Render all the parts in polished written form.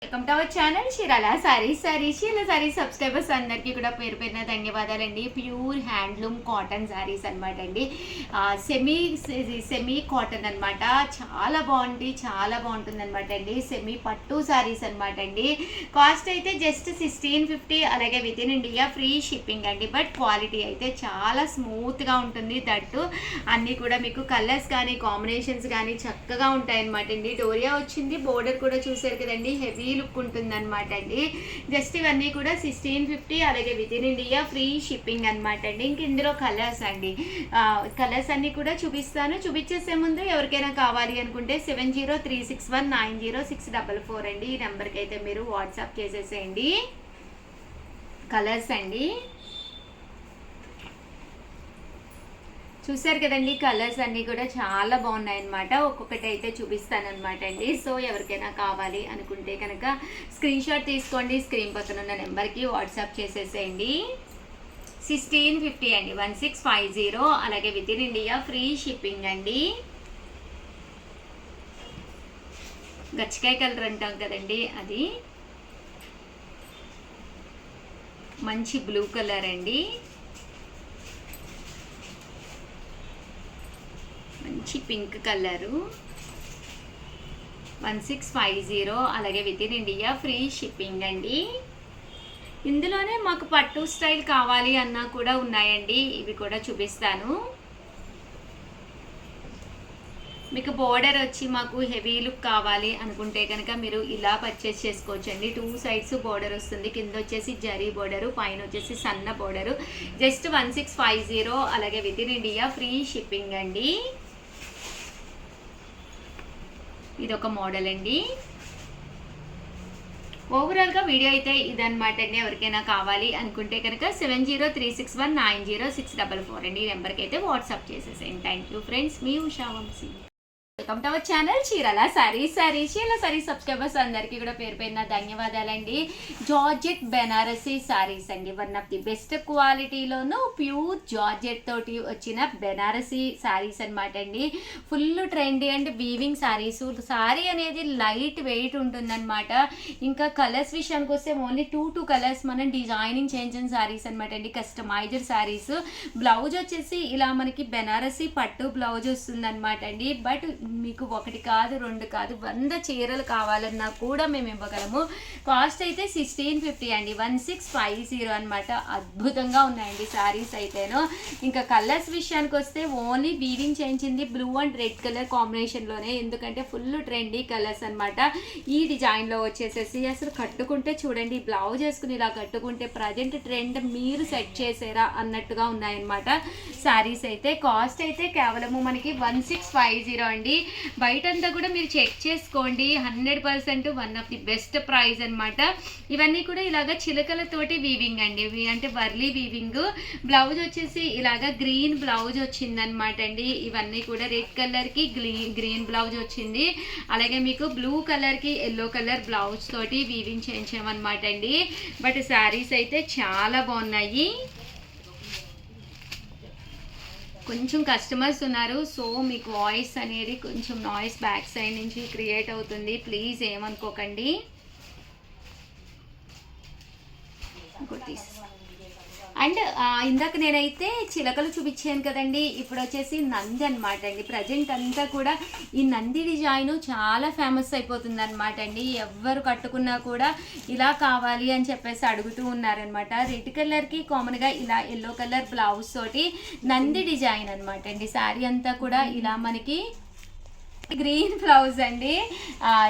Welcome to our channel Chirala saris. Chirala saris subscribers అందరికీ కూడా పేరు పేరున ధన్యవాదాలండి. ప్యూర్ హ్యాండ్లూమ్ కాటన్ సారీస్ అనమాట అండి. సెమీ కాటన్ అనమాట. చాలా బాగుంటుంది అనమాట అండి. సెమీ పట్టు సారీస్ అనమాట అండి. కాస్ట్ అయితే జస్ట్ 1650, అలాగే with in India free shipping అండి. బట్ క్వాలిటీ అయితే చాలా స్మూత్గా ఉంటుంది. దట్టు అన్నీ కూడా మీకు కలర్స్ కానీ కాంబినేషన్స్ కానీ చక్కగా ఉంటాయి అనమాట అండి. డోరియా వచ్చింది, బోర్డర్ కూడా చూసారు కదండి, హెవీ లుక్ ఉంటుంది అనమాట అండి. జస్ట్ ఇవన్నీ కూడా 1650, అలాగే with in India free shipping అనమాట అండి. ఇంక ఇందులో కలర్స్ అండి, కలర్స్ అన్నీ కూడా చూపించేసే ముందు ఎవరికైనా కావాలి అనుకుంటే 7036190644 అండి. ఈ నెంబర్కి అయితే మీరు వాట్సాప్ చేసేసేయండి. కలర్స్ అండి చూసారు కదండి, కలర్స్ అన్నీ కూడా చాలా బాగున్నాయి అనమాట. ఒక్కొక్కటి అయితే చూపిస్తాను అనమాట అండి. సో ఎవరికైనా కావాలి అనుకుంటే కనుక స్క్రీన్ షాట్ తీసుకోండి, స్క్రీన్ పక్కన ఉన్న నెంబర్కి వాట్సాప్ చేసేసేయండి. 1650 అండి, 1650, అలాగే with in India free shipping అండి. గచ్చకాయ కలర్ అంటాం కదండి, అది మంచి బ్లూ కలర్ అండి, మంచి పింక్ కలరు. 1650, అలాగే with in India free shipping అండి. ఇందులోనే మాకు పట్టు స్టైల్ కావాలి అన్నా కూడా ఉన్నాయండి, ఇవి కూడా చూపిస్తాను. మీకు బోర్డర్ వచ్చి మాకు హెవీ లుక్ కావాలి అనుకుంటే కనుక మీరు ఇలా పర్చేస్ చేసుకోవచ్చు అండి. 2 సైడ్స్ బోర్డర్ వస్తుంది, కింద వచ్చేసి జరీ బోర్డరు, పైన వచ్చేసి సన్న బోర్డరు. జస్ట్ 1650, అలాగే with in India free shipping అండి. ఇది ఒక మోడల్ అండి. ఓవరాల్గా వీడియో అయితే ఇదనమాట అండి. ఎవరికైనా కావాలి అనుకుంటే కనుక 7036190644 అండి. ఈ నెంబర్కి అయితే వాట్సాప్ చేసేసేయండి. థ్యాంక్ యూ ఫ్రెండ్స్, మీ Usha Vamshi. Welcome to our channel Chirala saris. Chirala saris subscribers అందరికీ కూడా పేరు పేరున ధన్యవాదాలండి. జార్జెట్ బెనారసీ సారీస్ అండి. వన్ ఆఫ్ ది బెస్ట్ క్వాలిటీలోను ప్యూర్ జార్జెట్ తోటి వచ్చిన బెనారసీ సారీస్ అనమాట అండి. Full trendy and weaving saris. Sari అనేది లైట్ వెయిట్ ఉంటుందన్నమాట. ఇంకా కలర్స్ విషయానికి వస్తే ఓన్లీ 2 కలర్స్ మనం డిజైనింగ్ చేంజ్ సారీస్ అనమాట అండి. కస్టమైజ్డ్ సారీస్. బ్లౌజ్ వచ్చేసి ఇలా మనకి బెనారసీ పట్టు బ్లౌజ్ వస్తుంది అనమాట అండి. బట్ మీకు 1 కాదు 2 కాదు 100 చీరలు కావాలన్నా కూడా మేము ఇవ్వగలము. కాస్ట్ అయితే 1650 అండి, 1650 అనమాట. అద్భుతంగా ఉన్నాయండి సారీస్ అయితేను. ఇంకా కలర్స్ విషయానికి వస్తే ఓన్లీ వీవింగ్ చేయించింది బ్లూ అండ్ రెడ్ కలర్ కాంబినేషన్లోనే, ఎందుకంటే ఫుల్ ట్రెండీ కలర్స్ అనమాట. ఈ డిజైన్లో వచ్చేసేసి అసలు కట్టుకుంటే చూడండి, బ్లౌజ్ వేసుకుని ఇలా కట్టుకుంటే ప్రజెంట్ ట్రెండ్ మీరు సెట్ చేసారా అన్నట్టుగా ఉన్నాయన్నమాట సారీస్ అయితే. కాస్ట్ అయితే కేవలము మనకి 1650 అండి. బయటంతా కూడా మీరు చెక్ చేసుకోండి, 100% one of the best price అనమాట. ఇవన్నీ కూడా ఇలాగ చిలకలతోటి వీవింగ్ అండి, అంటే వర్లీ వీవింగ్. బ్లౌజ్ వచ్చేసి ఇలాగ గ్రీన్ బ్లౌజ్ వచ్చిందనమాట అండి. ఇవన్నీ కూడా రెడ్ కలర్కి గ్రీన్ బ్లౌజ్ వచ్చింది, అలాగే మీకు బ్లూ కలర్కి ఎల్లో కలర్ బ్లౌజ్ తోటి వీవింగ్ చేయించామన్నమాట అండి. బట్ శారీస్ అయితే చాలా బాగున్నాయి. కొంచెం కస్టమర్స్ ఉన్నారు, సో మీకు వాయిస్ అనేది కొంచెం నాయిస్ బ్యాక్ సైడ్ నుంచి క్రియేట్ అవుతుంది, ప్లీజ్ ఏమనుకోకండి. అండ్ ఇందాక నేనైతే చిలకలు చూపించాను కదండి, ఇప్పుడు వచ్చేసి నంది అనమాట అండి. ప్రజెంట్ అంతా కూడా ఈ నంది డిజైన్ చాలా ఫేమస్ అయిపోతుంది అనమాట అండి. ఎవరు కట్టుకున్నా కూడా ఇలా కావాలి అని చెప్పేసి అడుగుతూ ఉన్నారనమాట. రెడ్ కలర్కి కామన్గా ఇలా ఎల్లో కలర్ బ్లౌజ్ తోటి నంది డిజైన్ అనమాట అండి. శారీ అంతా కూడా ఇలా మనకి గ్రీన్ బ్లౌజ్ అండి.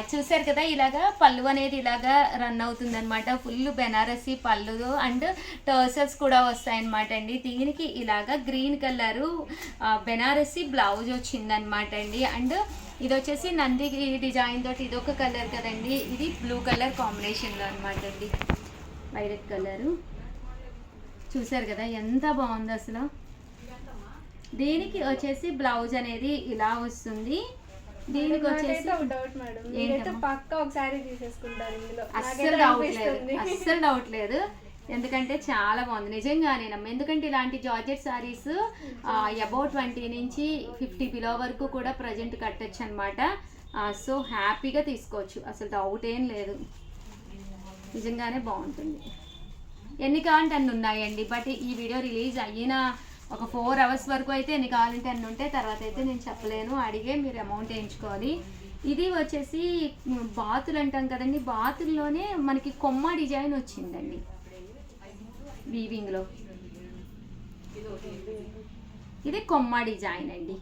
చూసారు కదా, ఇలాగా పళ్ళు అనేది ఇలాగా రన్ అవుతుంది అనమాట. ఫుల్ బెనారసీ పళ్ళు అండ్ టర్సల్స్ కూడా వస్తాయన్నమాట అండి. దీనికి ఇలాగా గ్రీన్ కలరు బెనారసీ బ్లౌజ్ వచ్చిందనమాట అండి. అండ్ ఇది వచ్చేసి నంది డిజైన్ తోటి ఇదొక కలర్ కదండి, ఇది బ్లూ కలర్ కాంబినేషన్లో అనమాట అండి. వైలెట్ కలరు చూసారు కదా ఎంత బాగుంది అసలు. దీనికి వచ్చేసి బ్లౌజ్ అనేది ఇలా వస్తుంది. దీనికి వచ్చేసి అస్సలు డౌట్ లేదు, ఎందుకంటే చాలా బాగుంది నిజంగానేనమ్మా. ఎందుకంటే ఇలాంటి జార్జెట్ సారీస్ అబౌట్ 20 నుంచి 50 బిలో వరకు కూడా ప్రజెంట్ కట్టచ్చు అనమాట. సో హ్యాపీగా తీసుకోవచ్చు, అసలు డౌట్ ఏం లేదు. నిజంగానే బాగుంటుంది. ఎన్ని కావాలంటే అన్ని ఉన్నాయండి. బట్ ఈ వీడియో రిలీజ్ అయిన ఒక 4 hours వరకు అయితే ఎన్ని కావాలంటే అన్ని ఉంటాయి. తర్వాత అయితే నేను చెప్పలేను, అడిగే మీరు అమౌంట్ వేయించుకోవాలి. ఇది వచ్చేసి బాతులు అంటాం కదండి, బాతుల్లోనే మనకి కొమ్మ డిజైన్ వచ్చిందండి వీవింగ్లో. ఇది కొమ్మ డిజైన్ అండి.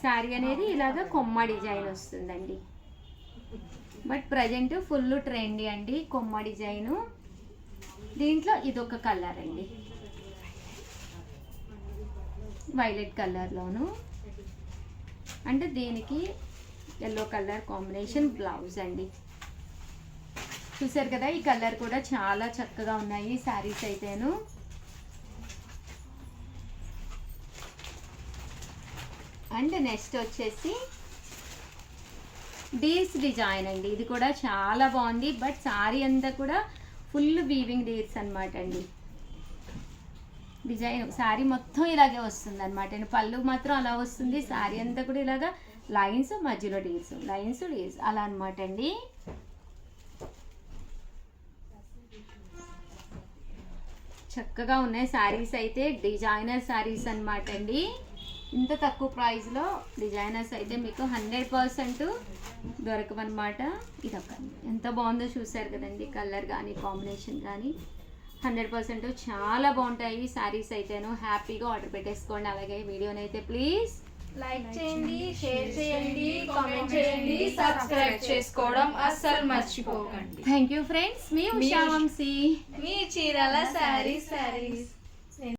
శారీ అనేది ఇలాగ కొమ్మ డిజైన్ వస్తుందండి. బట్ ప్రజెంట్ ఫుల్ ట్రెండీ అండి కొమ్మ డిజైను. దీంట్లో ఇదొక కలర్ అండి, వైలెట్ కలర్లోను. అంటే దీనికి ఎల్లో కలర్ కాంబినేషన్ బ్లౌజ్ అండి. చూసారు కదా, ఈ కలర్ కూడా చాలా చక్కగా ఉన్నాయి శారీస్ అయితేను. అండ్ నెక్స్ట్ వచ్చేసి డీర్స్ డిజైన్ అండి. ఇది కూడా చాలా బాగుంది. బట్ శారీ అంతా కూడా ఫుల్ వీవింగ్ డీర్స్ అనమాట అండి. డిజైన్ శారీ మొత్తం ఇలాగే వస్తుంది అనమాట. పళ్ళు మాత్రం అలా వస్తుంది. శారీ అంతా కూడా ఇలాగా లైన్స్, మధ్యలో డీర్స్, లైన్స్ డీర్స్ అలా అనమాట అండి. చక్కగా ఉన్నాయి శారీస్ అయితే. డిజైనర్ శారీస్ అనమాట అండి. ఇంత తక్కువ ప్రైస్లో డిజైనర్స్ అయితే మీకు 100% దొరకవన్నమాట. ఇదొక ఎంత బాగుందో చూసారు కదండి, కలర్ కానీ కాంబినేషన్ కానీ 100% చాలా బాగుంటాయి శారీస్ అయితేను. హ్యాపీగా ఆర్డర్ పెట్టేసుకోండి. అలాగే వీడియోని అయితే ప్లీజ్ లైక్ చేయండి, షేర్ చేయండి, కామెంట్ చేయండి, సబ్స్క్రైబ్ చేసుకోవడం అస్సలు మర్చిపోకండి. Thank you friends. మీ ఉషా వంశీ, మీ చీరాల శారీస్.